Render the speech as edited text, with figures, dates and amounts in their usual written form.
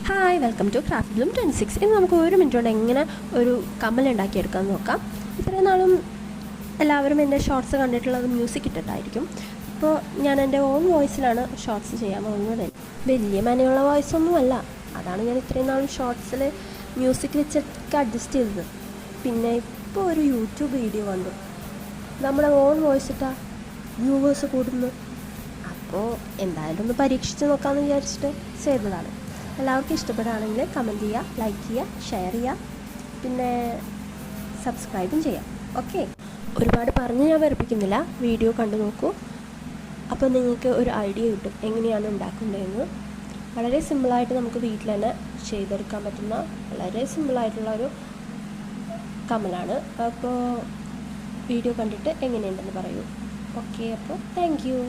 Hi, welcome to Craft Bloom 26. ഇന്ന് നമുക്ക് 1 minute കൊണ്ട് എങ്ങനെ ഒരു കമ്മൽ ഉണ്ടാക്കിയെടുക്കാമെന്ന് നോക്കാം. ഇത്രയും നാളും എല്ലാവരും എൻ്റെ ഷോർട്സ് കണ്ടിട്ടുള്ളത് മ്യൂസിക് ഇട്ടിട്ടായിരിക്കും. അപ്പോൾ ഞാൻ എൻ്റെ ഓൺ വോയിസിലാണ് ഷോർട്സ് ചെയ്യാൻ പോകുന്നത്. വലിയ മനയുള്ള വോയിസൊന്നുമല്ല, അതാണ് ഞാൻ ഇത്രയും നാളും ഷോർട്സിൽ മ്യൂസിക് വെച്ചൊക്കെ അഡ്ജസ്റ്റ് ചെയ്തത്. പിന്നെ ഇപ്പോൾ ഒരു യൂട്യൂബ് വീഡിയോ കണ്ടു, നമ്മുടെ ഓൺ വോയിസ് ഇട്ടാൽ വ്യൂവേഴ്സ് കൂടുന്നു. അപ്പോൾ എന്തായാലും ഒന്ന് പരീക്ഷിച്ച് നോക്കാമെന്ന് വിചാരിച്ചിട്ട് ചെയ്തതാണ്. എല്ലാവർക്കും ഇഷ്ടപ്പെടുകയാണെങ്കിൽ കമൻറ്റ് ചെയ്യുക, ലൈക്ക് ചെയ്യുക, ഷെയർ ചെയ്യുക, പിന്നെ സബ്സ്ക്രൈബും ചെയ്യാം. ഓക്കെ, ഒരുപാട് പറഞ്ഞ് ഞാൻ വെറുപ്പിക്കുന്നില്ല, വീഡിയോ കണ്ടു നോക്കൂ. അപ്പോൾ നിങ്ങൾക്ക് ഒരു ഐഡിയ കിട്ടും എങ്ങനെയാണ് ഉണ്ടാക്കുന്നതെന്ന്. വളരെ സിമ്പിളായിട്ട് നമുക്ക് വീട്ടിൽ തന്നെ ചെയ്തെടുക്കാൻ പറ്റുന്ന വളരെ സിമ്പിളായിട്ടുള്ള ഒരു കമ്മലാണ്. അപ്പോൾ വീഡിയോ കണ്ടിട്ട് എങ്ങനെയുണ്ടെന്ന് പറയൂ. ഓക്കെ, അപ്പോൾ താങ്ക് യു.